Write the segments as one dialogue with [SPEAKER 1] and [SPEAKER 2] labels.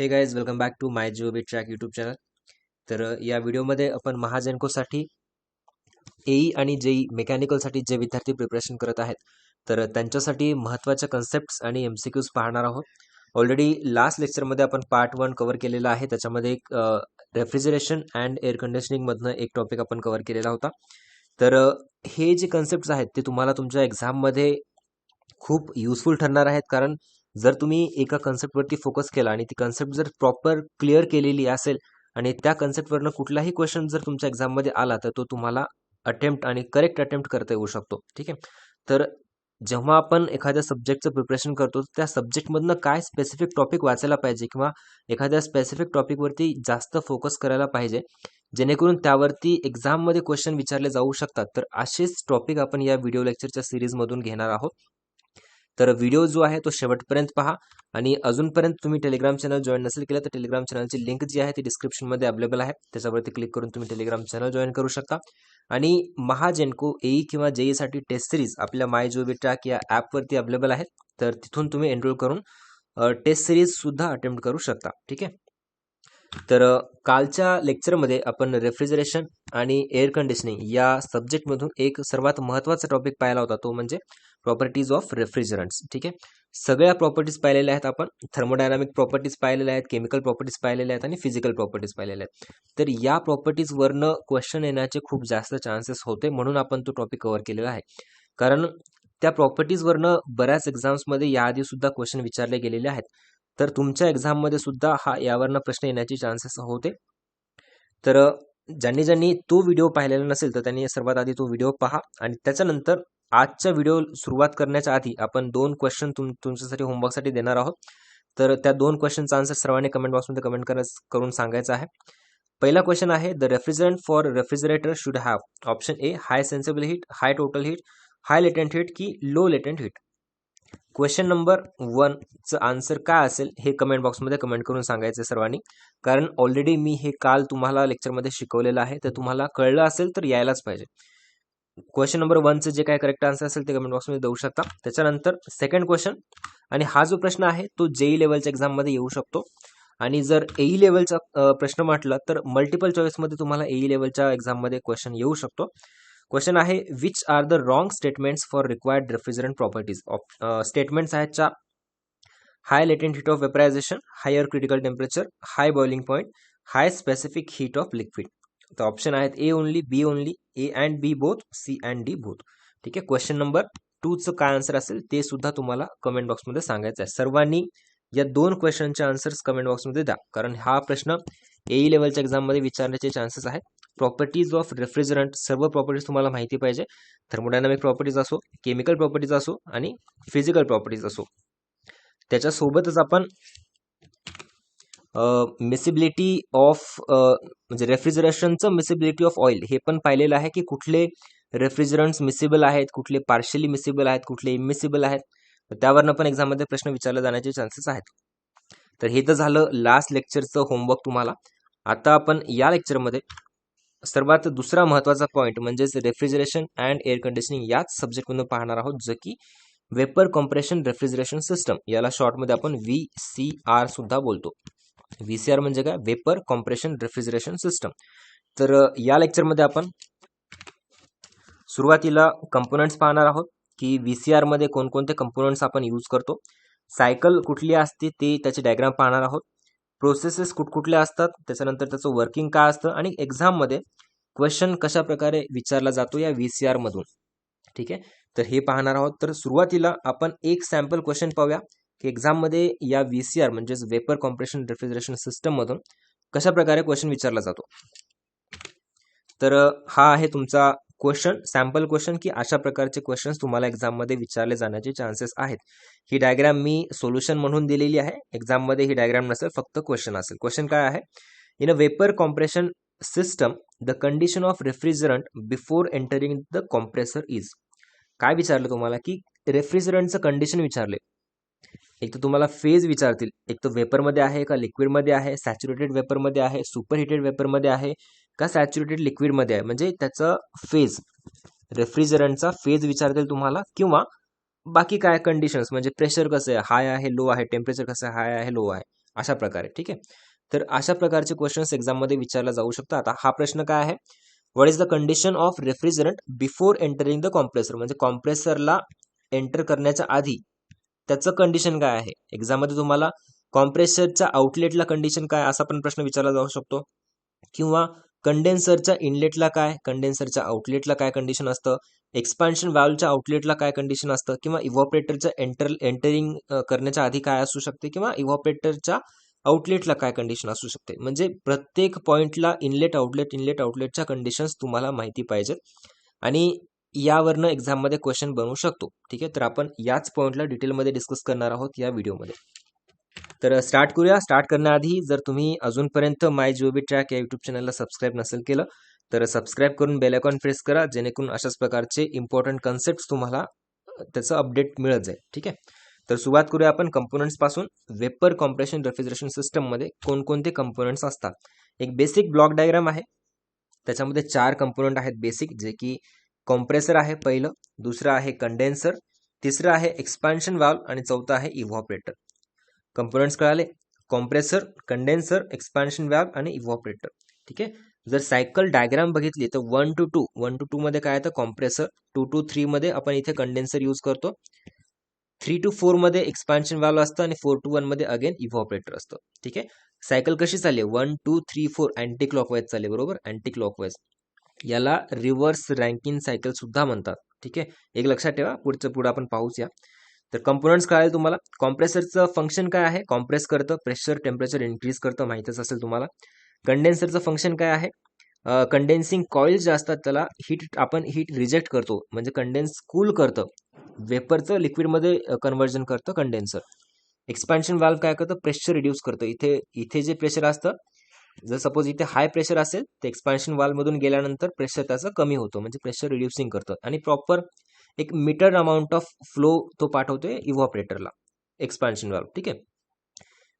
[SPEAKER 1] हे guys welcome back to my Geo B Track YouTube channel. तर या व्हिडिओमध्ये आपण महाजनकोसाठी एई आणि जेई मेकॅनिकलसाठी जे विद्यार्थी प्रिपरेशन करत आहेत तर त्यांच्यासाठी महत्त्वाच्या कन्सेप्ट्स आणि MCQs पाहणार आहोत. ऑलरेडी लास्ट लेक्चरमध्ये आपण पार्ट 1 कव्हर केलेला आहे. त्याच्यामध्ये एक रेफ्रिजरेशन अँड एअर कंडिशनिंगमधनं एक टॉपिक आपण कव्हर केलेला होता. तर हे जे कन्सेप्ट्स आहेत ते तुम्हाला तुमच्या एक्झाममध्ये खूप युजफुल ठरणार आहेत. कारण जर तुम्ही एका कन्सेप्टवरती फोकस केला आणि ती कन्सेप्ट जर प्रॉपर क्लिअर केलेली असेल आणि त्या कन्सेप्टवरनं कुठलाही क्वेश्चन जर तुमच्या एक्झाममध्ये आला तर तो तुम्हाला अटेम्प्ट आणि करेक्ट अटेम्प्ट करता येऊ शकतो. ठीक आहे. तर जेव्हा आपण एखाद्या सब्जेक्टचं प्रिपरेशन करतो त्या सब्जेक्टमधनं काय स्पेसिफिक टॉपिक वाचायला पाहिजे किंवा एखाद्या स्पेसिफिक टॉपिकवरती जास्त फोकस करायला पाहिजे जेणेकरून त्यावरती एक्झाममध्ये क्वेश्चन विचारले जाऊ शकतात. तर असेच टॉपिक आपण या व्हिडिओ लेक्चरच्या सिरीजमधून घेणार आहोत. तर व्हिडिओ जो आहे तो शेवटपर्यंत पहा आणि अजूनपर्यंत तुम्ही टेलिग्राम चॅनल जॉईन नसेल केलं तर टेलिग्राम चॅनलची लिंक जी आहे ती डिस्क्रिप्शनमध्ये अवेलेबल आहे. त्याच्यावरती क्लिक करून तुम्ही टेलिग्राम चॅनल जॉईन करू शकता. आणि महाजेनको एई किंवा जेईसाठी टेस्ट सिरीज आपल्या माय जिओ बी ट्रॅक या ॲपवरती अवेलेबल आहेत. तर तिथून तुम्ही एनरोल करून टेस्ट सिरीज सुद्धा अटेम्प्ट करू शकता. ठीक आहे. तर कालच्या लेक्चरमध्ये आपण रेफ्रिजरेशन आणि एअर कंडिशनिंग या सब्जेक्टमधून एक सर्वात महत्त्वाचा टॉपिक पाहिला होता, तो म्हणजे प्रॉपर्टीज ऑफ रेफ्रिजरंट्स. ठीक आहे. सगळ्या प्रॉपर्टीज पाहिलेल्या आहेत आपण. थर्मोडायनामिक प्रॉपर्टीज पाहिलेल्या आहेत, केमिकल प्रॉपर्टीज पाहिलेल्या आहेत आणि फिजिकल प्रॉपर्टीज पाहिलेल्या आहेत. तर या प्रॉपर्टीजवरनं क्वेश्चन येण्याचे खूप जास्त चान्सेस होते, म्हणून आपण तो टॉपिक कव्हर केलेला आहे. कारण त्या प्रॉपर्टीजवरनं बऱ्याच एक्झाम्समध्ये याआधी सुद्धा क्वेश्चन विचारले गेलेले आहेत. तर तुमच्या एक्झाममध्ये सुद्धा यावरनं प्रश्न येण्याचे चान्सेस होते. तर ज्यांनी तो व्हिडिओ पाहिलेला नसेल तर त्यांनी सर्वात आधी तो व्हिडिओ पहा आणि त्याच्यानंतर आजच्या व्हिडिओ सुरुवात करण्याच्या आधी आपण 2 क्वेश्चन तुमच्यासाठी होमवर्कसाठी देणार आहोत. तर त्या 2 क्वेश्चनचा आन्सर सर्वांनी कमेंट बॉक्समध्ये कमेंट करून सांगायचा आहे. पहिला क्वेश्चन आहे, the refrigerant for refrigerator should have option A high sensible heat, high total heat, high latent heat की low latent heat. Question number 1 चं आन्सर काय असेल हे कमेंट बॉक्समध्ये कमेंट करून सांगायचं सर्वांनी. कारण ऑलरेडी मी हे काल तुम्हाला लेक्चरमध्ये शिकवलेलं आहे, तर तुम्हाला कळलं असेल तर यायलाच पाहिजे. क्वेश्चन नंबर 1चं जे काय करेक्ट आन्सर असेल ते कमेंट बॉक्समध्ये देऊ शकता. त्याच्यानंतर सेकंड क्वेश्चन, आणि हा जो प्रश्न आहे तो जेई लेवलच्या एक्झाममध्ये येऊ शकतो. आणि जर एई लेवलचा प्रश्न म्हटलं तर मल्टिपल चॉईसमध्ये तुम्हाला एई लेवलच्या एक्झाममध्ये क्वेश्चन येऊ शकतो. क्वेश्चन आहे, which are the wrong statements for required refrigerant properties. Statements आहेत 4. High latent heat of vaporisation, higher critical temperature, high boiling point, high specific heat of liquid. तर ऑप्शन आहेत A only, B only, A and B both, C and D both. ठीक आहे. Question number 2चं काय answer असेल ते सुद्धा तुम्हाला comment बॉक्समध्ये सांगायचं आहे. सर्वांनी या 2 क्वेश्चनचे आन्सर्स कमेंट बॉक्समध्ये द्या, कारण हा प्रश्न एई लेवलच्या एक्झाममध्ये विचारण्याचे चान्सेस आहेत. प्रॉपर्टीज ऑफ रेफ्रिजरंट, सर्व प्रॉपर्टीज तुम्हाला माहिती पाहिजे. थर्मोडायनामिक प्रॉपर्टीज असो, केमिकल प्रॉपर्टीज असो आणि फिजिकल प्रॉपर्टीज असो. त्याच्यासोबतच आपण मिसिबिलिटी ऑफ म्हणजे रेफ्रिजरेशनचं मिसिबिलिटी ऑफ ऑइल हे पण पाहिलेलं आहे, की कुठले रेफ्रिजरंट्स मिसिबल आहेत, कुठले पार्शियली मिसिबल आहेत, कुठले इमिसिबल आहेत. त्यावरनं पण एक्झाममध्ये प्रश्न विचारले जाण्याचे चान्सेस आहेत. तर हे तर झालं लास्ट लेक्चरचं होमवर्क तुम्हाला. आता आपण या लेक्चरमध्ये सर्वात दुसरा महत्त्वाचा पॉईंट म्हणजेच रेफ्रिजरेशन अँड एअर कंडिशनिंग याच सब्जेक्टमधून पाहणार आहोत, जो की वेपर कॉम्प्रेशन रेफ्रिजरेशन सिस्टम, याला शॉर्टमध्ये आपण VCR सुद्धा बोलतो. VCR म्हणजे काय, वेपर कॉम्प्रेशन रेफ्रिजरेशन सिस्टम. तर या लेक्चरमध्ये आपण सुरुवातीला कंपोनंट्स पाहणार आहोत, की VCR मध्ये कोणकोणते कंपोनंट्स आपण यूज करतो, सायकल कुठली असते ते त्याचे डायग्राम पाहणार आहोत, प्रोसेसेस कुठकुठल्या असतात, त्याच्यानंतर त्याचं वर्किंग काय असतं आणि एक्झाममध्ये क्वेश्चन कशा प्रकारे विचारला जातो या VCR मधून. ठीक आहे. तर हे पाहणार आहोत. तर सुरुवातीला आपण एक सॅम्पल क्वेश्चन पाहूया, की एक्झाममध्ये या VCR म्हणजेच वेपर कॉम्प्रेशन रेफ्रिजरेशन सिस्टम मधून कशा प्रकारे क्वेश्चन विचारला जातो. तर हा आहे तुमचा क्वेश्चन, सॅम्पल क्वेश्चन, की अशा प्रकारचे क्वेश्चन्स तुम्हाला एक्झाममध्ये विचारले जाण्याचे चान्सेस आहेत. ही डायग्राम मी सोल्युशन म्हणून दिलेली आहे. एक्झाममध्ये ही डायग्राम नसेल, फक्त क्वेश्चन असेल. क्वेश्चन काय आहे, in a vapour compression system the condition of refrigerant before entering the compressor is. काय विचारलं तुम्हाला, की रेफ्रिजरंटचं कंडिशन विचारले. एक तर तुम्हाला फेज विचारतील, एक तर वेपरमध्ये आहे का लिक्विडमध्ये आहे, सॅच्युरेटेड वेपरमध्ये आहे, सुपर हिटेड वेपरमध्ये आहे का सॅच्युरेटेड लिक्विडमध्ये आहे, म्हणजे त्याचं फेज, रेफ्रिजरंटचा फेज विचारतील तुम्हाला. किंवा बाकी काय कंडिशन्स, म्हणजे प्रेशर कसं आहे, हाय आहे लो आहे, टेम्परेचर कसं आहे, हाय आहे लो आहे, अशा प्रकारे. ठीक आहे. तर अशा प्रकारचे क्वेश्चन्स एक्झाममध्ये विचारला जाऊ शकतात. आता हा प्रश्न काय आहे, what is the condition of refrigerant before entering the compressor, म्हणजे कॉम्प्रेसरला एंटर करण्याच्या आधी त्याचं कंडिशन काय आहे. एक्झाममध्ये तुम्हाला कॉम्प्रेसरच्या आउटलेटला कंडिशन काय असा पण प्रश्न विचारला जाऊ शकतो, किंवा कंडेन्सरच्या इनलेटला काय, कंडेन्सरच्या आउटलेटला काय कंडिशन असतं, एक्सपान्शन व्हॅल्वच्या आउटलेटला काय कंडिशन असतं, किंवा इव्हॉपरेटरच्या एंटरिंग करण्याच्या आधी काय असू शकते, किंवा इव्हॉपरेटरच्या आउटलेटला काय कंडिशन असू शकते. म्हणजे प्रत्येक पॉइंटला इनलेट आउटलेटच्या कंडिशन्स तुम्हाला माहिती पाहिजेत आणि यावरनं एक्झाममध्ये क्वेश्चन बनवू शकतो. ठीक आहे. तर आपण याच पॉइंटला डिटेलमध्ये डिस्कस करणार आहोत या व्हिडिओमध्ये. तर स्टार्ट करूया. स्टार्ट करण्याआधी जर तुम्ही अजूनपर्यंत माय जीओबी ट्रॅक या यूट्यूब चॅनलला सबस्क्राईब नसेल केलं तर सबस्क्राईब करून बेल आयकॉन प्रेस करा, जेणेकरून अशाच प्रकारचे इम्पॉर्टंट कन्सेप्ट तुम्हाला त्याचं अपडेट मिळत जाईल. ठीक आहे. तर सुरुवात करूया आपण कंपोनंट्स पासून. वेपर कॉम्प्रेशन रेफ्रिजरेशन सिस्टममध्ये कोणकोणते कंपोनंट्स असतात. एक बेसिक ब्लॉक डायग्राम आहे, त्याच्यामध्ये 4 कंपोनंट आहेत बेसिक, जे की कॉम्प्रेसर आहे पहिलं, दुसरं आहे कंडेन्सर, तिसरं आहे एक्सपान्शन वाल्व आणि चौथं आहे इव्हॉपरेटर. कंपोनंट्स कळाले, कॉम्प्रेसर, कंडेन्सर, एक्सपान्शन वाल्व आणि इव्हॉपरेटर. ठीक आहे. जर सायकल डायग्राम बघितली तर 1 to 2 मध्ये काय येतं, कॉम्प्रेसर, 2 to 3 मध्ये आपण इथे कंडेन्सर यूज करतो, 3 to 4 मध्ये एक्सपान्शन वाल्व असतं आणि 4 to 1 मध्ये अगेन इव्हॉपरेटर असतं. ठीक आहे. सायकल कशी चालली, 1 2 3 4 अँटी क्लॉकवाईज चालली, बरोबर, अँटी क्लॉकवाईज. याला रिव्हर्स रँकिंग सायकल सुद्धा म्हणतात. ठीक आहे. एक लक्षात ठेवा, पुढे आपण पाहूच या. तर कंपोनंट्स कळाले तुम्हाला. कॉम्प्रेसरचं फंक्शन काय आहे, कॉम्प्रेस करतं, प्रेशर टेम्परेचर इन्क्रीज करतं, माहितीच असेल तुम्हाला. कंडेन्सरचं फंक्शन काय आहे, कंडेन्सिंग कॉइल्स जे असतात त्याला आपण हीट रिजेक्ट करतो, म्हणजे कंडेन्स कूल करतं, वेपरचं लिक्विडमध्ये कन्व्हर्जन करतं कंडेन्सर. एक्सपान्शन वाल्व काय करतं, प्रेशर रिड्यूस करतं. इथे जे प्रेशर असतं, जर सपोज इथे हाय प्रेशर असेल तर एक्सपान्शन वाल्व मधून गेल्यानंतर प्रेशर त्याचं कमी होतं, म्हणजे प्रेशर रिड्युसिंग करतं आणि प्रॉपर एक मीटर अमाऊंट ऑफ फ्लो तो पाठवतोय इव्हॉपरेटरला, एक्सपान्शन वाल्व. ठीक आहे.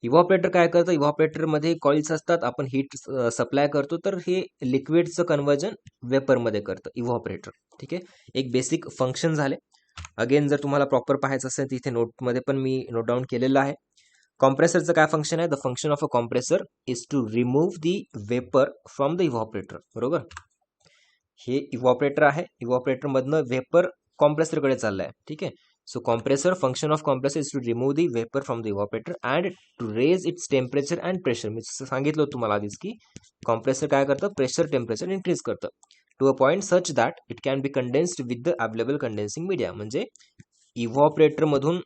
[SPEAKER 1] इव्हॉपरेटर काय करतं, इव्हॉपरेटर मध्ये कॉइल्स असतात, आपण हीट सप्लाय करतो, तर हे लिक्विडचं कन्व्हर्जन वेपरमध्ये करतं इव्हॉपरेटर. ठीक आहे. एक बेसिक फंक्शन झाले. अगेन जर तुम्हाला प्रॉपर पाहायचं असेल तर इथे नोटमध्ये पण मी नोट डाऊन केलेलं आहे. कॉम्प्रेसरचं काय फंक्शन आहे, the function of a compressor is to remove the vapour from the evaporator, बरोबर. हे इव्हॉपरेटर आहे, इव्हॉपरेटर मधनं वेपर कॉम्प्रेसरकडे चाललाय. ठीक आहे. So compressor, function of compressor is to remove the vapour from the evaporator and to raise its temperature and pressure. मी सांगितलं तुम्हाला आधीच की कॉम्प्रेसर काय करतं, प्रेशर टेम्परेचर इन्क्रीज करतं to a point such that it can be condensed with the available condensing media. म्हणजे evaporator मधून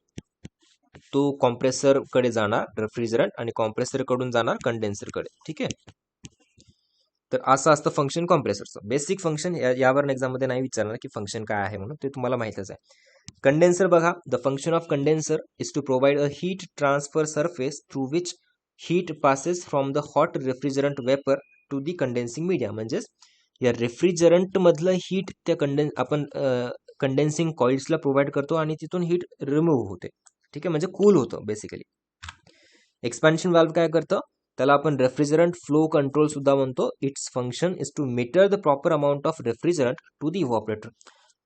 [SPEAKER 1] तो कॉम्प्रेसर कडे जाणार रेफ्रिजरंट आणि कॉम्प्रेसर कडून जाणार कंडेन्सर कडे. ठीक आहे. तर असं असतं फंक्शन कॉम्प्रेसरचं. बेसिक फंक्शन यावर एक्झाम मध्ये नाही विचारणार की फंक्शन काय आहे म्हणून, ते तुम्हाला माहितच आहे. कंडेन्सर बघा, the function of condenser is to provide a heat transfer surface through which heat passes from the hot refrigerant vapour to the condensing media. म्हणजेच या रेफ्रिजरंट मधलं हीट त्या आपण कंडेन्सिंग कॉइल्सला प्रोव्हाइड करतो आणि तिथून हीट रिमूव्ह होते. ठीक आहे. म्हणजे कूल होतं बेसिकली. एक्सपान्शन वाल्व काय करतं, त्याला आपण रेफ्रिजरंट फ्लो कंट्रोल सुद्धा म्हणतो. Its function is to meter the proper amount of refrigerant to the evaporator.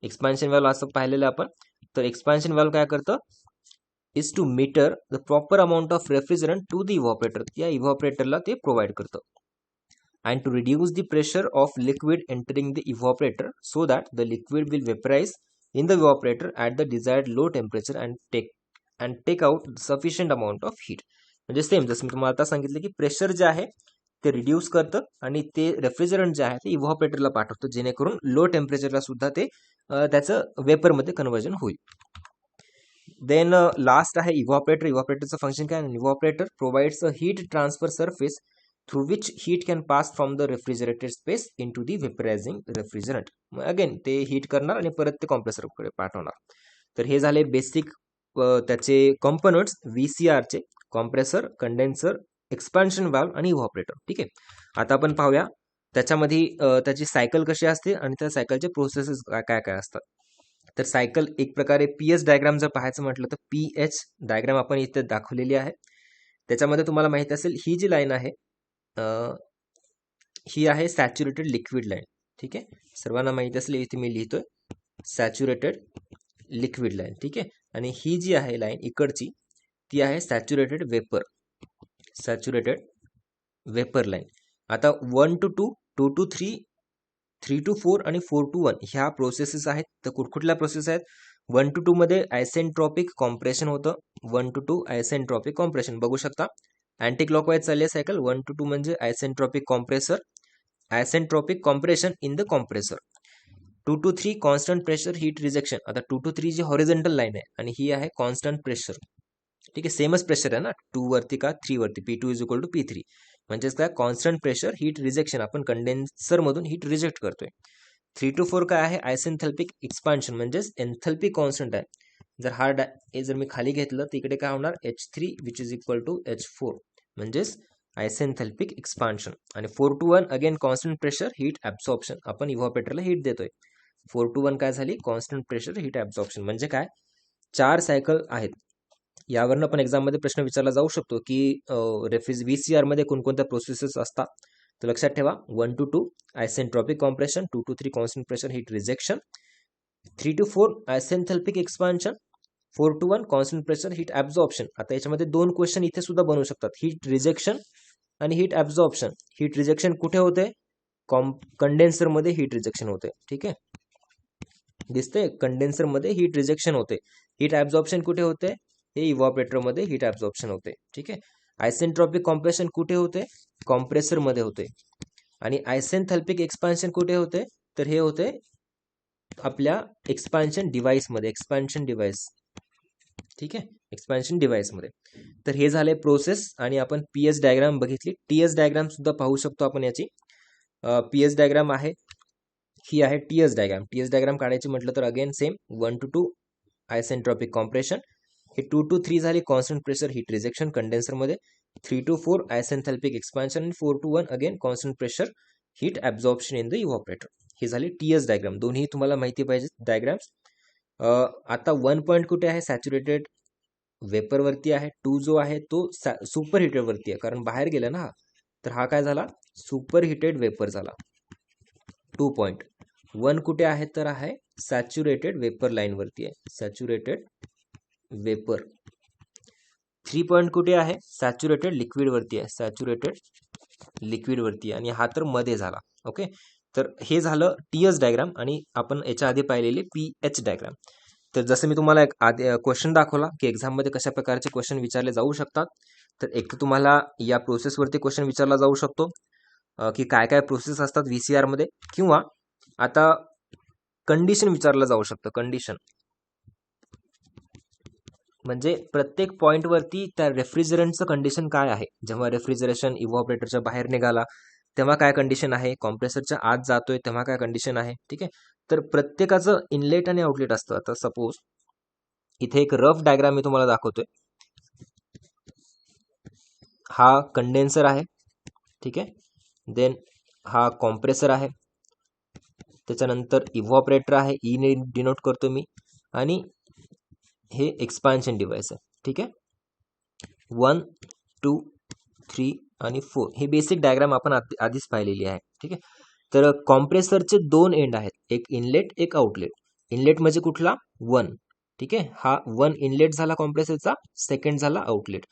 [SPEAKER 1] Expansion valve असं पाहिलेलं आपण. तर एक्सपान्शन वाल्व काय करतं, is to meter the proper amount of refrigerant to the evaporator. या इव्हॉपरेटरला ते प्रोव्हाइड करतं. And to reduce the pressure of liquid entering the evaporator so that the liquid will vaporise in the evaporator at the desired low temperature and take out sufficient amount of heat. म्हणजे same जसं मी तुम्हाला आता सांगितलं की pressure जे आहे ते reduce करतं आणि ते रेफ्रिजरंट जे आहे ते इव्हॉपरेटरला पाठवतं, जेणेकरून लो टेम्परेचरला सुद्धा ते त्याचं वेपरमध्ये कन्व्हर्जन होईल. देन लास्ट आहे इव्हॉपरेटर. इव्हॉपरेटरचं फंक्शन काय, evaporator provides a heat transfer surface through which heat can pass from the refrigerated space in to the vaporising refrigerant. Again ते हीट करणार आणि परत ते कॉम्प्रेसरकडे पाठवणार. तर हे झाले बेसिक त्याचे कंपोनंट्स VCRचे, कॉम्प्रेसर, कंडेन्सर, एक्सपान्शन वाल्व आणि इव्हॉपरेटर. ठीक आहे. आता आपण पाहूया त्याच्यामध्ये त्याची सायकल कशी असते आणि त्या सायकलचे प्रोसेसेस काय काय असतात. तर सायकल एक प्रकारे PS डायग्राम जर पाहायचं म्हटलं तर PS डायग्राम आपण इथे दाखवलेली आहे. त्याच्यामध्ये तुम्हाला माहिती असेल ही जी लाईन आहे ही आहे सॅच्युरेटेड लिक्विड लाईन. ठीक आहे. सर्वांना माहिती असेल, इथे मी लिहितोय सॅच्युरेटेड लिक्विड लाईन. ठीक आहे. आणि ही जी आहे लाईन इकडची ती आहे saturated vapour. Saturated vapour line. आता 1 to 2, 2 to 3, 3 to 4 आणि 4 to 1 ह्या प्रोसेसेस आहेत. तर कुठल्या प्रोसेस आहेत? 1 to 2 मध्ये आयसेंट्रॉपिक कॉम्प्रेशन होतं. 1 to 2 आयसेंट्रॉपिक कॉम्प्रेशन बघू शकता. अँटी क्लॉकवाईज चालली आहे सायकल. 1 to 2 म्हणजे isentropic compression in the compressor. 2 to 3 constant pressure heat rejection. आता 2 to 3 जी हॉरिझॉन्टल लाईन आहे आणि ही आहे कॉन्स्टंट प्रेशर. ठीक आहे, सेमच प्रेशर आहे ना 2 वरती का 3 वरती. P2 is equal to P3 म्हणजेच काय कॉन्स्टंट प्रेशर हीट रिजेक्शन. आपण कंडेन्सर मधून हीट रिजेक्ट करतोय. 3 to 4 काय आहे? आयसेंथॅल्पिक एक्सपान्शन म्हणजेच एन्थॅल्पी कॉन्स्टंट आहे. जर मी खाली घेतलं तर इकडे काय होणार? H3 which is equal to H4 म्हणजेच आयसेंथॅल्पिक एक्सपान्शन. आणि 4 to 1 again constant pressure heat absorption. आपण इव्हॉपरेटरला हीट देतोय. 4 to 1 काय झाली? Constant pressure heat absorption. म्हणजे काय? 4 सायकल आहेत. यावरनं पण एक्झाममध्ये प्रश्न विचारला जाऊ शकतो की VCR मध्ये कोणकोणत्या प्रोसेसेस असतात. तर लक्षात ठेवा 1 to 2 isentropic compression, 2 to 3 constant pressure heat rejection, 3 to 4 isenthalpic expansion, 4 to 1 constant pressure heat absorption. आता याच्यामध्ये 2 क्वेश्चन इथे सुद्धा बनवू शकतात. हीट रिजेक्शन आणि हीट ॲब्सॉर्प्शन. हीट रिजेक्शन कुठे होते? कंडेन्सर मध्ये हीट रिजेक्शन होते. ठीक आहे, दिसते कंडेन्सर मध्ये हीट रिजेक्शन होते. हीट ॲब्सॉर्प्शन कुठे होते? हे इव्हॉपरेटर मध्ये हीट ॲब्सॉर्प्शन होते. ठीक आहे, आयसेंट्रॉपिक कॉम्प्रेशन कुठे होते? कॉम्प्रेसर मध्ये होते. आणि आयसेंथॅल्पिक एक्सपान्शन कुठे होते? तर हे होते आपल्या एक्सपान्शन डिव्हाइस मध्ये. Expansion device. ठीक आहे, एक्सपान्शन डिव्हाइस मध्ये. तर हे झाले प्रोसेस. आणि आपण PS डायग्राम बघितली. TS डायग्राम सुद्धा पाहू शकतो आपण याची. PS डायग्राम आहे, ही आहे TS डायग्राम. TS डायग्राम काढायची म्हटलं तर again same 1 to 2 isentropic compression. हे 2 to 3 झाली constant pressure heat rejection condenser मध्ये. 3 to 4 आयसेंथॅल्पिक एक्सपान्शन आणि 4 to 1 again constant pressure heat absorption in the evaporator. ही झाली TS डायग्राम. दोन्ही तुम्हाला माहिती पाहिजे डायग्राम्स. आता 1 पॉईंट कुठे आहे? सॅच्युरेटेड वेपर वरती आहे. 2 जो आहे तो सुपर हिटेड वरती आहे, कारण बाहेर गेला ना हा. तर हा काय झाला? सुपर हिटेड वेपर झाला. 2 पॉईंट. 1 कुठे आहे? तर आहे सॅच्युरेटेड वेपर लाईन वरती आहे. Saturated vapour. 3 पॉईंट कुठे आहे? सॅच्युरेटेड लिक्विड वरती आहे. सॅच्युरेटेड लिक्विड वरती. आणि हा तर मध्ये झाला. ओके, तर हे झालं TS डायग्राम. आणि आपण याच्या आधी पाहिलेली PH डायग्राम. तर जसं मी तुम्हाला एक आधी क्वेश्चन दाखवला की एक्झाममध्ये कशा प्रकारचे क्वेश्चन विचारले जाऊ शकतात. तर एक तर तुम्हाला या प्रोसेसवरती क्वेश्चन विचारला जाऊ शकतो की काय काय प्रोसेस असतात VCR मध्ये. किंवा आता कंडिशन विचारलं जाऊ शकतं. कंडिशन म्हणजे प्रत्येक पॉइंट वरती त्या रेफ्रिजरंटचं कंडिशन काय आहे. जेव्हा रेफ्रिजरेशन इव्हॉपरेटरच्या बाहेर निघाला तेव्हा काय कंडिशन आहे, कॉम्प्रेसरच्या आत जातोय तेव्हा काय कंडिशन आहे. ठीक आहे, तर प्रत्येकाचं इनलेट आणि आउटलेट असतं. आता सपोज इथे एक रफ डायग्राम मी तुम्हाला दाखवतोय. हा कंडेन्सर आहे. ठीक आहे, देन हा कॉम्प्रेसर आहे. त्याच्यानंतर इव्हॉपरेटर आहे, ई ने डिनोट करतो मी. आणि हे एक्सपान्शन डिव्हाइस आहे. ठीक आहे, 1 2 3 आणि 4 ही बेसिक डायग्राम आपण आधीच पाहिलेली आहे. ठीक आहे, तर कॉम्प्रेसरचे 2 एंड आहेत, एक इनलेट एक आउटलेट. इनलेट म्हणजे कुठला? 1. ठीक आहे, हा 1 इनलेट झाला कॉम्प्रेसरचा, सेकंड झाला आउटलेट.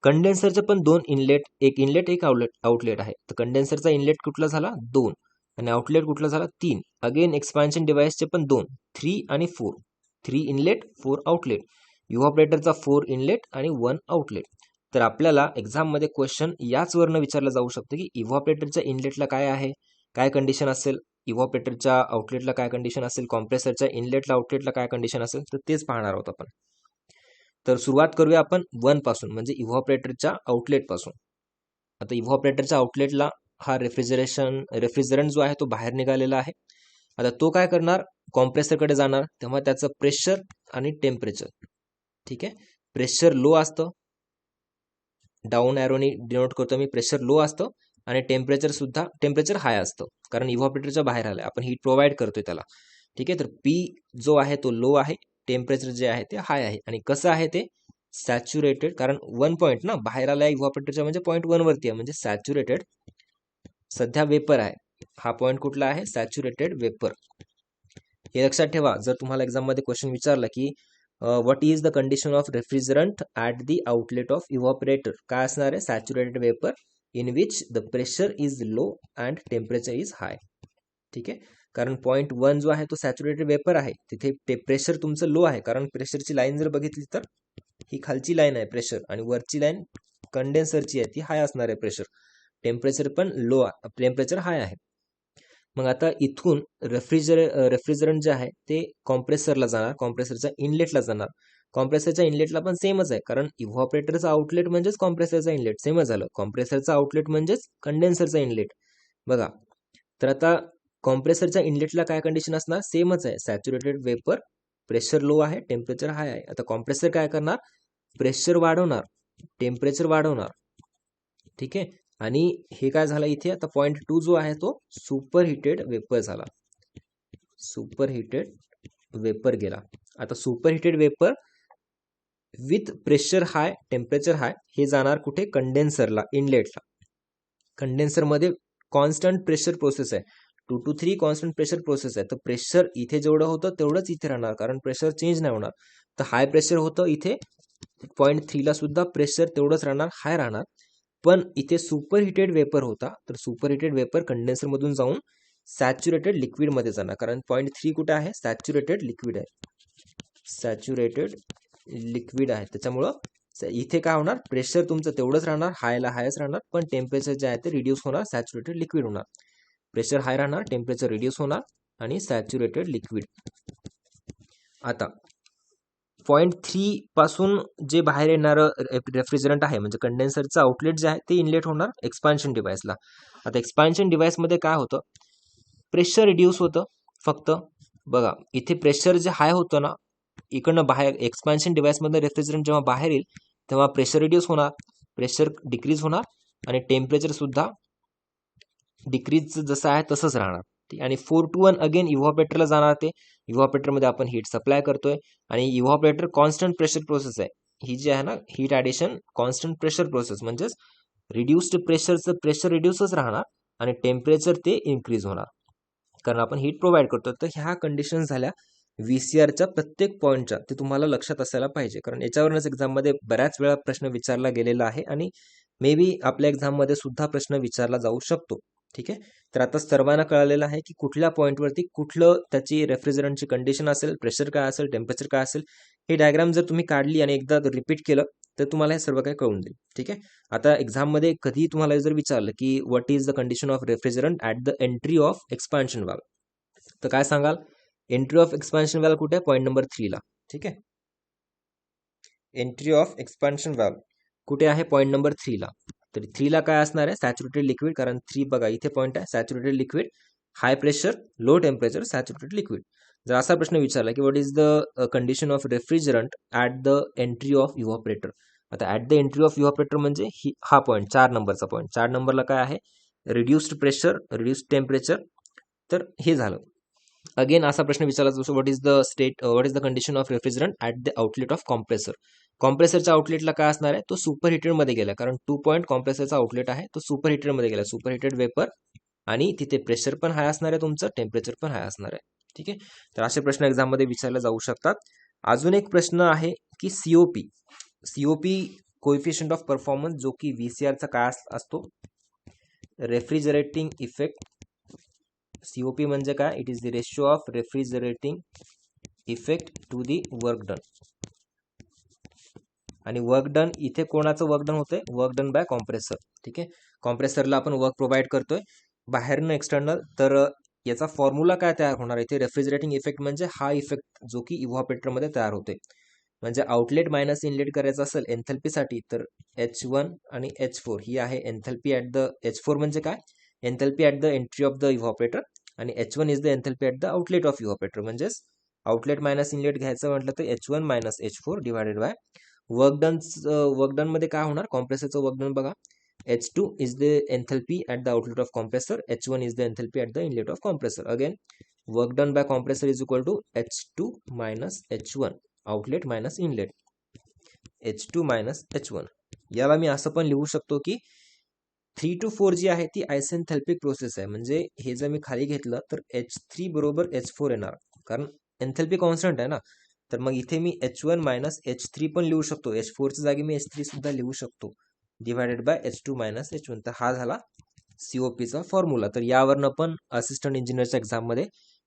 [SPEAKER 1] कंडेन्सरचे पण 2 इनलेट, एक इनलेट एक आउटलेट आहे. तर कंडेन्सरचा इनलेट कुठला झाला? 2. आणि आउटलेट कुठला झाला? 3. अगेन एक्सपान्शन डिव्हाइसचे पण 2, 3 आणि 4. 3 इनलेट 4 आउटलेट. इव्हॉपरेटरचा 4 इनलेट आणि 1 आउटलेट. तर आपल्याला एक्झाममध्ये क्वेश्चन याच वरनं विचारलं जाऊ शकतं की इव्हॉपरेटरच्या इनलेटला काय आहे, काय कंडिशन असेल, इव्हॉपरेटरच्या आउटलेटला काय कंडिशन असेल, कॉम्प्रेसरच्या इनलेटला आउटलेटला काय कंडिशन असेल. तर तेच पाहणार आहोत आपण. तर सुरुवात करूया आपण 1 पासून, म्हणजे इव्हॉपरेटरच्या आउटलेट पासून. आता इव्हॉपरेटरच्या आउटलेटला हा रेफ्रिजरंट जो आहे तो बाहेर निघालेला आहे. आता तो काय करणार? कॉम्प्रेसरकडे जाणार. तेव्हा त्याचं प्रेशर आणि टेम्परेचर. ठीक आहे, प्रेशर लो असतं, डाऊन ॲरोनी डिनोट करतो मी. प्रेशर लो असतं आणि टेम्परेचर हाय असतं, कारण इव्हॉपरेटरच्या बाहेर आलंय, आपण हीट प्रोव्हाइड करतोय त्याला. ठीक आहे, तर P जो आहे तो लो आहे, टेम्परेचर जे आहे ते हाय आहे. आणि कसं आहे ते? सॅच्युरेटेड, कारण 1 पॉईंट ना बाहेर आलाय इव्हॉपरेटरच्या, म्हणजे पॉईंट 1 वरती आहे, म्हणजे सॅच्युरेटेड. सध्या वेपर आहे. हा पॉईंट कुठला आहे? Saturated vapour. हे लक्षात ठेवा. जर तुम्हाला एक्झाम मध्ये क्वेश्चन विचारला की what is the condition of refrigerant at the outlet of evaporator. काय असणार आहे, saturated vapour in which the pressure is low and temperature is high. ठीक आहे, कारण पॉईंट 1 जो आहे तो सॅच्युरेटेड वेपर आहे, तिथे ते प्रेशर तुमचं लो आहे, कारण प्रेशरची लाईन जर बघितली तर ही खालची लाईन आहे प्रेशर, आणि वरची लाईन कंडेन्सरची आहे, ती हाय असणार आहे प्रेशर. टेम्परेचर पण लो, टेम्परेचर हाय आहे. मग आता इथून रेफ्रिजरंट जे आहे ते कॉम्प्रेसरला जाणार, कॉम्प्रेसरच्या इनलेटला जाणार. कॉम्प्रेसरच्या इनलेटला पण सेमच आहे, कारण इव्हॉपरेटरचा आउटलेट म्हणजेच कॉम्प्रेसरचा इनलेट, सेमच झालं. कॉम्प्रेसरचा आउटलेट म्हणजेच कंडेन्सरचा इनलेट. बघा, तर आता कॉम्प्रेसरच्या इनलेटला काय कंडिशन असणार, सेमच आहे, सॅच्युरेटेड वेपर, प्रेशर लो आहे, टेम्परेचर हाय आहे. आता कॉम्प्रेसर काय करणार, प्रेशर वाढवणार, टेम्परेचर वाढवणार. ठीक आहे, आणि हे काय झालं इथे, आता पॉईंट 2 जो आहे तो सुपर हिटेड वेपर झाला, सुपर हिटेड वेपर गेला. आता super heated vapour with pressure high, temperature high, हे जाणार कुठे, कंडेन्सरला, इनलेटला. कंडेन्सरमध्ये कॉन्स्टंट प्रेशर प्रोसेस आहे, 2 to 3 कॉन्स्टंट प्रेशर प्रोसेस आहे. तर प्रेशर इथे जेवढं होतं तेवढंच इथे राहणार, कारण प्रेशर चेंज नाही होणार. तर हाय प्रेशर होतं इथे, पॉईंट 3 ला सुद्धा प्रेशर तेवढंच राहणार, हाय राहणार. पण इथे सुपर हिटेड वेपर होता, तर सुपर हिटेड वेपर कंडेन्सर मधून जाऊन सॅच्युरेटेड लिक्विड मध्ये जाणार, कारण पॉईंट 3 कुठे आहे, सॅच्युरेटेड लिक्विड आहे, सॅच्युरेटेड लिक्विड आहे. त्याच्यामुळं इथे काय होणार, प्रेशर तुमचं तेवढंच राहणार, हायला हायच राहणार, पण टेम्परेचर जे आहे ते रिड्यूस होणार, सॅच्युरेटेड लिक्विड होणार. प्रेशर हाय राहणार, टेम्परेचर रिड्यूस होणार, आणि सॅच्युरेटेड लिक्विड. आता पॉईंट 3 पासून जे बाहेर येणारं रेफ्रिजरंट आहे, म्हणजे कंडेन्सरचं आउटलेट जे आहे ते इनलेट होणार एक्सपान्शन डिव्हाइसला. आता एक्सपान्शन डिव्हाइसमध्ये काय होतं, प्रेशर रिड्यूस होतं फक्त. बघा, इथे प्रेशर जे हाय होतं ना, इकडनं बाहेर एक्सपान्शन डिव्हाइसमधनं रेफ्रिजरंट जेव्हा बाहेर येईल तेव्हा प्रेशर रिड्यूस होणार, प्रेशर डिक्रीज होणार, आणि टेम्परेचर सुद्धा डिक्रीज जसं आहे तसंच राहणार. ठीक, आणि 4 to 1 अगेन इव्हॉपरेटरला जाणार. ते इव्हॉपरेटरमध्ये आपण हीट सप्लाय करतोय, आणि इव्हॉपरेटर कॉन्स्टंट प्रेशर प्रोसेस आहे. ही जी आहे ना, heat addition constant pressure process, म्हणजेच रिड्युस्ड प्रेशरचं प्रेशर रिड्यूसच राहणार, आणि टेम्परेचर ते इन्क्रीज होणार, कारण आपण हीट प्रोव्हाइड करतो. तर ह्या कंडिशन झाल्या VCRच्या प्रत्येक पॉईंटच्या, ते तुम्हाला लक्षात असायला पाहिजे, कारण याच्यावरूनच एक्झाममध्ये बऱ्याच वेळा प्रश्न विचारला गेलेला आहे, आणि मे बी आपल्या एक्झाममध्ये सुद्धा प्रश्न विचारला जाऊ शकतो. ठीक आहे, तर आता सर्वांना कळलेलं आहे की कुठल्या पॉईंटवरती कुठलं त्याची रेफ्रिजरंटची कंडिशन असेल, प्रेशर काय असेल, टेम्परेचर काय असेल. हे डायग्राम जर तुम्ही काढली आणि एकदा रिपीट केलं तर तुम्हाला हे सर्व काही कळून जाईल. ठीक आहे, आता एक्झाममध्ये कधी तुम्हाला जर विचारलं की what is the condition of refrigerant at the entry of expansion valve, तर काय सांगाल, एंट्री ऑफ एक्सपान्शन वाल्व कुठे आहे, पॉईंट नंबर 3 ला. ठीक आहे, एंट्री ऑफ एक्सपान्शन वाल्व कुठे आहे, पॉईंट नंबर 3 ला. तर 3 ला काय असणार आहे, सॅच्युरेटेड लिक्विड, कारण 3 बघा इथे पॉईंट आहे, saturated liquid, high pressure, low temperature, saturated liquid. जर असा प्रश्न विचारला की what is the condition of refrigerant at the entry of evaporator, आता at the entry of evaporator म्हणजे हा पॉईंट 4 नंबरचा पॉईंट, 4 नंबरला काय आहे, रिड्युस्ड प्रेशर, रिड्युस्ड टेम्परेचर. तर हे झालं. अगेन असा प्रश्न विचारला जातो, what is the condition of refrigerant at the outlet of compressor. कॉम्प्रेसरच्या आउटलेटला काय असणार आहे, तो सुपर हिटेडमध्ये गेला, कारण 2 पॉईंट कॉम्प्रेसरचा आउटलेट आहे, तो सुपर हिटेडमध्ये गेला, सुपर हिटेड वेपर, आणि तिथे प्रेशर पण हाय असणार आहे तुमचं, टेम्परेचर पण हाय असणार आहे. ठीक आहे, तर असे प्रश्न एक्झाममध्ये विचारले जाऊ शकतात. अजून एक प्रश्न आहे की सीओपी कोएफिशियंट ऑफ परफॉर्मन्स, जो की VCRचा काय असतो, रेफ्रिजरेटिंग इफेक्ट. सीओपी म्हणजे काय, it is the ratio of refrigerating effect to the work done. आणि वर्क डन इथे कोणाचं वर्क डन होतंय, वर्क डन बाय कॉम्प्रेसर. ठीक आहे, कॉम्प्रेसरला आपण वर्क प्रोव्हाइड करतोय बाहेरनं एक्सटर्नल. तर याचा फॉर्म्युला काय तयार होणार इथे, रेफ्रिजरेटिंग इफेक्ट म्हणजे हा इफेक्ट जो की इव्हॉपरेटरमध्ये तयार होते. म्हणजे आउटलेट मायनस इनलेट करायचं असेल एन्थल्पीसाठी, तर H1 आणि H4 ही आहे एन्थल्पी ॲट द, H4 म्हणजे काय, enthalpy at the entry of the evaporator, आणि H1 is the enthalpy at the outlet of evaporator. म्हणजेच आउटलेट मायनस इनलेट घ्यायचं म्हटलं तर H1 minus H4 divided by work done मध्ये काय होणार, कॉम्प्रेसरचं वर्क डन बघा, H2 is the enthalpy at the outlet of compressor, H1 is the enthalpy at the inlet of compressor. Again, work done by compressor is equal to H2 minus H1, outlet minus inlet, H2 minus H1. याला मी असं पण लिहू शकतो की 3 to 4 जी आहे ती आयसेंथॅल्पिक process आहे. म्हणजे हे जर मी खाली घेतलं तर H3 बरोबर H4 येणार, कारण एन्थॅल्पी कॉन्स्टंट आहे ना. तर मग इथे मी H1 मायनस H3 पण लिहू शकतो. H4च्या जागी मी H3 सुद्धा लिहू शकतो, divided by H2 minus H1. तर हा झाला COPचा फॉर्म्युला. तर यावरनं पण असिस्टंट इंजिनियरच्या एक्झाममध्ये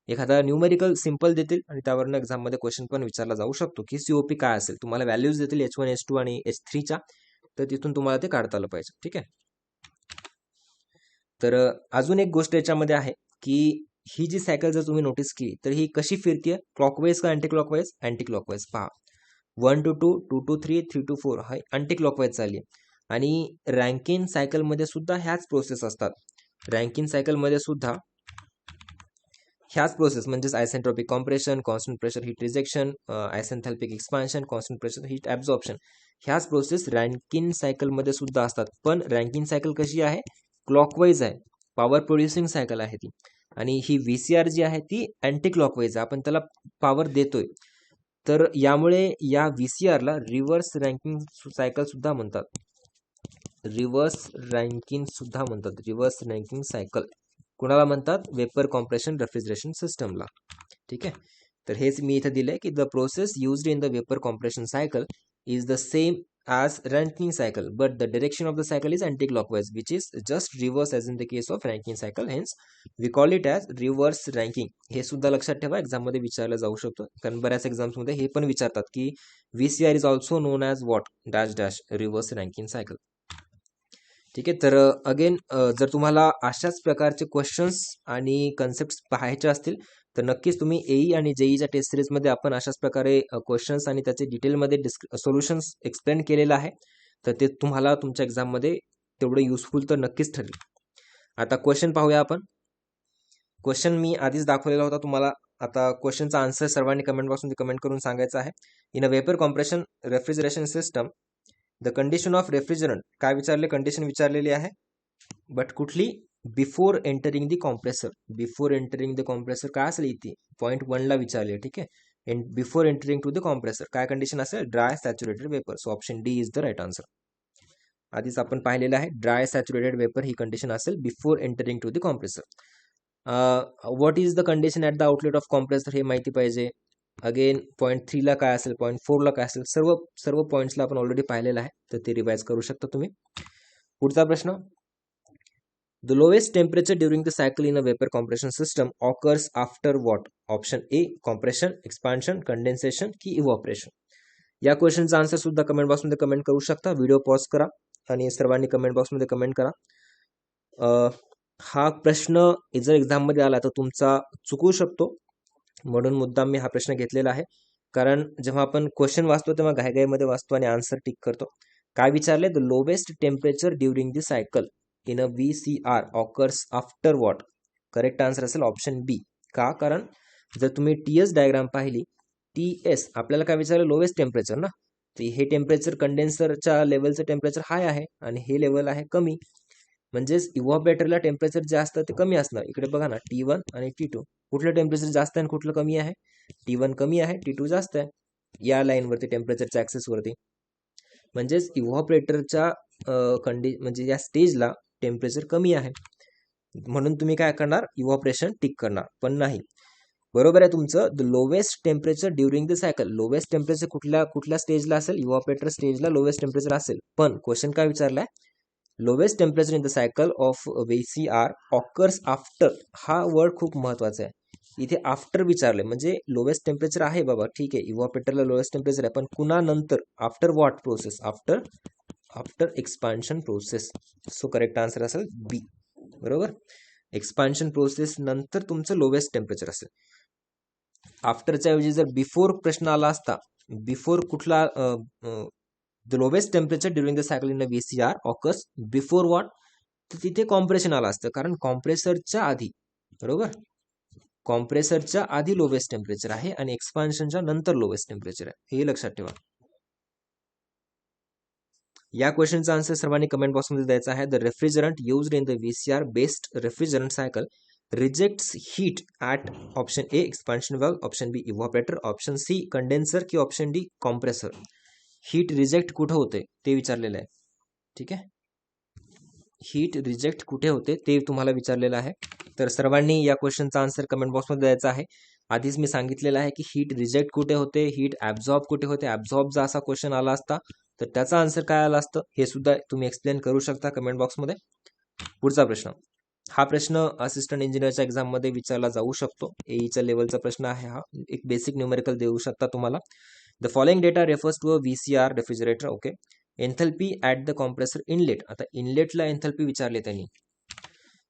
[SPEAKER 1] एखादा न्यूमेरिकल सिम्पल देतील आणि त्यावरनं एक्झाममध्ये क्वेश्चन पण विचारला जाऊ शकतो की COP काय असेल. तुम्हाला व्हॅल्यूज देतील H1, H2 आणि H3च्या, तर तिथून तुम्हाला ते काढता आलं पाहिजे. ठीक आहे. तर अजून एक गोष्ट याच्यामध्ये आहे की ही जी सायकल जर तुम्ही नोटीस केली तर ही कशी फिरतीये, क्लॉकवाईज का अँटी क्लॉकवाईज? Anti clockwise. पहा, 1 to 2, 2 to 3, 3 to 4 हा अँटी क्लॉकवाईज चालली आहे. आणि रँकिन सायकलमध्ये सुद्धा ह्याच प्रोसेस असतात. रँकिन सायकलमध्ये सुद्धा ह्याच प्रोसेस म्हणजेच isentropic compression, constant pressure heat rejection, isenthalpic expansion, constant pressure heat absorption, ह्याच प्रोसेस रँकिन सायकलमध्ये सुद्धा असतात. पण रँकिन सायकल कशी आहे? क्लॉकवाईज आहे, पॉवर प्रोड्युसिंग सायकल आहे ती. आणि ही VCR जी आहे ती अँटी क्लॉकवाईज आहे, आपण त्याला पॉवर देतोय. तर यामुळे या VCRला रिव्हर्स रँकिंग सायकल सुद्धा म्हणतात. रिव्हर्स रँकिंग सुद्धा म्हणतात. रिव्हर्स रँकिंग सायकल कुणाला म्हणतात? वेपर कॉम्प्रेशन रेफ्रिजरेशन सिस्टमला. ठीक आहे. तर हेच मी इथे दिलंय की the process used in the vapour compression cycle is the same as Rankine cycle, but the direction of the cycle is anti-clockwise, which is just reverse as in the case of Rankine cycle. Hence, we call it as reverse ranking. हे सुद्धा लक्षात ठेवा, exam मध्ये विचारलं जाऊ शकतो. कारण बऱ्याच एक्झाम्स मध्ये हे पण विचारतात की VCR is also known as what dash dash reverse ranking cycle. ठीक आहे. तर अगेन जर तुम्हाला अशाच प्रकारचे क्वेश्चन्स आणि कन्सेप्ट पाहायचे असतील तर नक्कीच तुम्ही AE आणि JEEच्या टेस्ट सिरीजमध्ये आपण अशाच प्रकारे क्वेश्चन्स आणि त्याचे डिटेलमध्ये सोल्युशन्स एक्सप्लेन केलेलं आहे. तर ते तुम्हाला तुमच्या एक्झाममध्ये तेवढं युजफुल तर नक्कीच ठरेल. आता क्वेश्चन पाहूया आपण. क्वेश्चन मी आधीच दाखवलेला होता तुम्हाला. आता क्वेश्चनचा आन्सर सर्वांनी कमेंट बॉक्समध्ये कमेंट करून सांगायचा आहे. In a vapour compression refrigeration system the condition of refrigerant, काय विचारले? कंडिशन विचारलेली आहे, बट कुठली? Before entering the compressor. Before entering the compressor काय असेल इथे? पॉईंट 1 ला विचारले. ठीक आहे. Before entering to the compressor काय कंडिशन असेल? Dry saturated vapour. So option D is the right answer. आधीच आपण पाहिलेलं आहे, ड्राय सॅच्युरेटेड वेपर ही कंडिशन असेल before entering to the compressor. What is the condition at the outlet of compressor हे माहिती पाहिजे. अगेन पॉईंट 3 ला काय असेल, पॉईंट 4 ला काय असेल, सर्व पॉईंट्सला आपण ऑलरेडी पाहिलेलं आहे, तर ते रिवाइज करू शकता तुम्ही. पुढचा प्रश्न, the lowest temperature during the cycle in a vapour compression system occurs after what? Option A compression, expansion, condensation की इव्हॉपरेशन. या क्वेश्चनचा आन्सर सुद्धा कमेंट बॉक्समध्ये कमेंट करू शकता. व्हिडिओ पॉज करा आणि सर्वांनी कमेंट बॉक्समध्ये कमेंट करा. हा प्रश्न जर एक्झाममध्ये आला तर तुमचा चुकू शकतो, म्हणून मुद्दाम मी हा प्रश्न घेतलेला आहे. कारण जेव्हा आपण क्वेश्चन वाचतो तेव्हा घाईघाईमध्ये वाचतो आणि आन्सर टिक करतो. काय विचारले? The lowest temperature during the cycle in a VCR occurs after what? Correct answer असेल ऑप्शन बी. का? कारण जर तुम्ही TS डायग्राम पाहिली, TS आपल्याला काय विचारलं? लोवेस्ट टेम्परेचर ना. तर हे टेम्परेचर कंडेन्सरच्या लेवलचं टेम्परेचर हाय आहे आणि हे लेवल आहे कमी. म्हणजेच इव्हॉपरेटरला टेम्परेचर जे असतं ते कमी असणार. इकडे बघा ना, T1 आणि T2. कुठलं टेम्परेचर जास्त आहे आणि कुठलं कमी आहे? T1 कमी आहे, T2 जास्त आहे. या लाईनवरती टेम्परेचरच्या ॲक्सेसवरती. म्हणजेच इव्हॉपरेटरच्या म्हणजे या स्टेजला टेम्परेचर कमी आहे, म्हणून तुम्ही काय करणार? इव्हॉपरेशन टिक करणार. पण नाही, बरोबर आहे तुमचं. The lowest temperature during the cycle. Lowest temperature कुठल्या स्टेजला असेल? इव्हॉपरेटर स्टेजला लोवेस्ट टेम्परेचर असेल. पण क्वेश्चन काय विचारलाय? Lowest temperature in the cycle of VCR occurs after. हा वर्ड खूप महत्वाचा आहे. इथे आफ्टर विचारले म्हणजे लोवेस्ट टेम्परेचर आहे बाबा, ठीक आहे, इव्हॉपरेटरला लोवेस्ट टेम्परेचर आहे, पण कुणा नंतर? After what process? After expansion process. So correct answer असेल बी. बरोबर, एक्सपान्शन प्रोसेस नंतर तुमचं लोवेस्ट टेम्परेचर असेल. आफ्टरच्या ऐवजी जर बिफोर प्रश्न आला असता, बिफोर कुठला? The lowest temperature during the cycle in a VCR occurs before what? तर तिथे कॉम्प्रेशन आला असतं, कारण कॉम्प्रेसरच्या आधी, बरोबर, कॉम्प्रेसरच्या आधी लोवेस्ट टेम्परेचर आहे आणि एक्सपान्शनच्या नंतर लोवेस्ट टेम्परेचर आहे, हे लक्षात ठेवा. या क्वेश्चनचा आन्सर सर्वांनी कमेंट बॉक्समध्ये द्यायचा आहे. The refrigerant used in the VCR based refrigerant cycle rejects heat at option A expansion valve, option B evaporator, option C condenser की option D compressor. Heat reject कुठे होते ते विचारलेलं आहे. ठीक आहे, हीट रिजेक्ट कुठे होते ते तुम्हाला विचारलेलं आहे. तर सर्वांनी या क्वेश्चनचा आन्सर कमेंट बॉक्समध्ये द्यायचा आहे. आधीच मी सांगितलेलं आहे की हीट रिजेक्ट कुठे होते, हीट ॲब्झॉर्ब कुठे होते. ॲब्झॉर्बचा असा क्वेश्चन आला असता तर त्याचा आन्सर काय आला असतं हे सुद्धा तुम्ही एक्सप्लेन करू शकता कमेंट बॉक्समध्ये. पुढचा प्रश्न, हा प्रश्न असिस्टंट इंजिनियरच्या एक्झाममध्ये विचारला जाऊ शकतो. एईच्या लेवलचा प्रश्न आहे हा. एक बेसिक न्यूमेरिकल देऊ शकता तुम्हाला. The following data refers to a VCR refrigerator. Okay. Enthalpy at the compressor inlet. आता इनलेटला एन्थल्पी विचारले त्यांनी.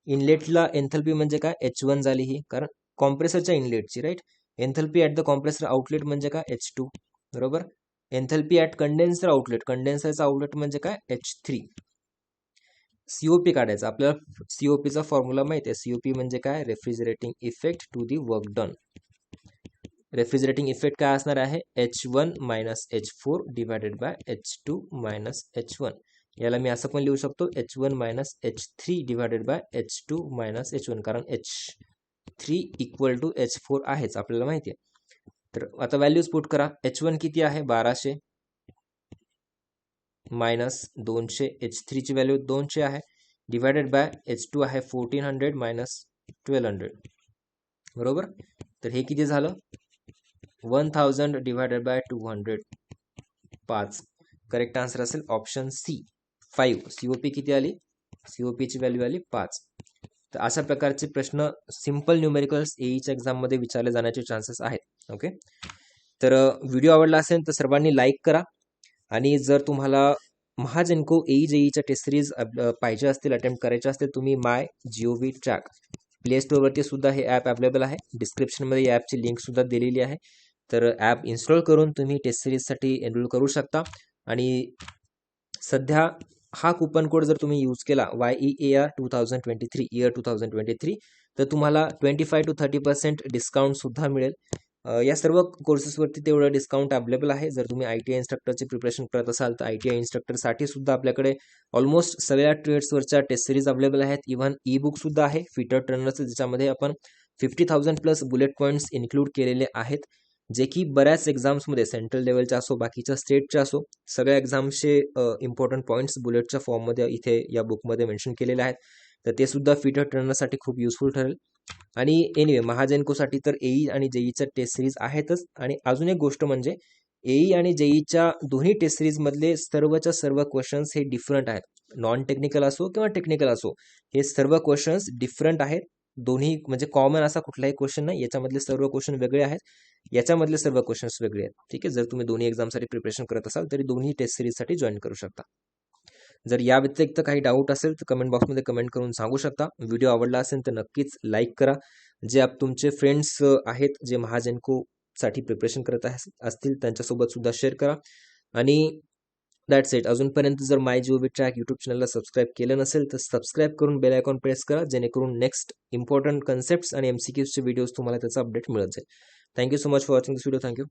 [SPEAKER 1] इनलेटला एन्थल्पी म्हणजे काय, H1 झाली ही, कारण कॉम्प्रेसरच्या इनलेटची, right. Enthalpy at the compressor outlet म्हणजे काय, H2, बरोबर. एन्थल्पी ॲट कंडेन्सर आउटलेट, कंडेन्सरचा आउटलेट म्हणजे काय, H3. COP काढायचा आपल्याला. COPचा फॉर्म्युला माहिती आहे. COP म्हणजे काय, refrigerating effect to the work done. Refrigerating effect काय असणार आहे, H1 minus H4 divided bye H2 minus H1. याला मी असं पण लिहू शकतो, H1 minus H3 divided by H2 minus H1, कारण H3 इक्वल टू H4 आहेच आपल्याला माहिती आहे. तर आता व्हॅल्यूज पुट करा. H1 किती आहे, 1200 मायनस 200, H3 ची व्हॅल्यू 200 आहे, डिवायडेड बाय H2 आहे 1400 मायनस 1200, बरोबर. तर हे किती झालं, 1000 डिवायडेड बाय 200, 5. करेक्ट आन्सर असेल ऑप्शन सी, 5. COP किती आली, COP ची व्हॅल्यू आली 5. तर अशा प्रकारचे प्रश्न सिंपल न्यूमेरिकल्स एईच्या एक्झाममध्ये विचारले जाण्याचे चान्सेस आहेत. ओके. तर व्हिडिओ आवडला असेल तर सर्वांनी लाईक करा. आणि जर तुम्हाला महाजेनको एई जेईच्या टेस्ट सिरीज पाहिजे असतील, अटेम्प्ट करायचे असतील, तुम्ही MyGOV ट्रॅक प्ले स्टोअरवरती सुद्धा हे ॲप अवेलेबल आहे. डिस्क्रिप्शनमध्ये या ॲपची लिंक सुद्धा दिलेली आहे. तर ॲप इन्स्टॉल करून तुम्ही टेस्ट सिरीजसाठी एनरोल करू शकता. आणि सध्या हा कुपन कोड जर तुम्ही यूज केला YEAR 2023 इयर 2023, तर तुम्हाला 25 to 30% डिस्काउंट सुद्धा मिळेल. या सर्व कोर्सेसवरती तेवढं डिस्काउंट अवेलेबल आहे. जर तुम्ही ITI इन्स्ट्रक्टरची प्रिपरेशन करत असाल तर ITI इन्स्ट्रक्टरसाठी सुद्धा आपल्याकडे ऑलमोस्ट सगळ्या ट्रेड्सवरच्या टेस्ट सिरीज अवेलेबल आहेत. इव्हन ई बुक सुद्धा आहे फिटर ट्रेनरचं, ज्याच्यामध्ये आपण 50,000 प्लस बुलेट पॉईंट्स इन्क्लूड केलेले आहेत, जे की बऱ्याच एक्झाम्समध्ये सेंट्रल लेवलच्या असो, बाकीच्या स्टेटच्या असो, सगळ्या एक्झाम्सचे इम्पॉर्टंट पॉईंट्स बुलेटच्या फॉर्ममध्ये इथे या बुकमध्ये मेन्शन केलेले आहेत. तर ते सुद्धा फिटर ट्रेनरसाठी खूप युजफुल ठरेल. आणि एनिवे महाजेनकोसाठी तर एई आणि जेईच्या टेस्ट सिरीज आहेतच. आणि अजून एक गोष्ट म्हणजे एई आणि जेईच्या दोन्ही टेस्ट सिरीजमधले सर्वच्या सर्व क्वेश्चन्स हे डिफरंट आहेत. नॉन टेक्निकल असो किंवा टेक्निकल असो, हे सर्व क्वेश्चन्स डिफरंट आहेत. दोन्ही म्हणजे कॉमन असा कुठलाही क्वेश्चन नाही. याच्यामधले सर्व क्वेश्चन वेगळे आहेत, याच्यामधले सर्व क्वेश्चन्स वेगळे आहेत. ठीक आहे. जर तुम्ही दोन्ही एक्झामसाठी प्रिपरेशन करत असाल तरी दोन्ही टेस्ट सिरीजसाठी जॉईन करू शकता. जर या व्यतिरिक्त काही डाऊट असेल तर कमेंट बॉक्समध्ये कमेंट करून सांगू शकता. व्हिडिओ आवडला असेल तर नक्कीच लाईक करा. जे तुमचे फ्रेंड्स आहेत जे महाजेनको-साठी प्रिपरेशन करत असतील त्यांच्यासोबत सुद्धा शेअर करा. आणि दॅट्स इट. अजूनपर्यंत जर MyGOV ट्रॅक यूट्यूब चॅनलला सबस्क्राईब केलं नसेल तर सबस्क्राईब करून बेल आयकॉन प्रेस करा, जेणेकरून नेक्स्ट इम्पॉर्टंट कन्सेप्ट्स आणि MCQचे व्हिडिओज तुम्हाला त्याचा अपडेट मिळत जाईल. Thank you so much for watching this video. Thank you.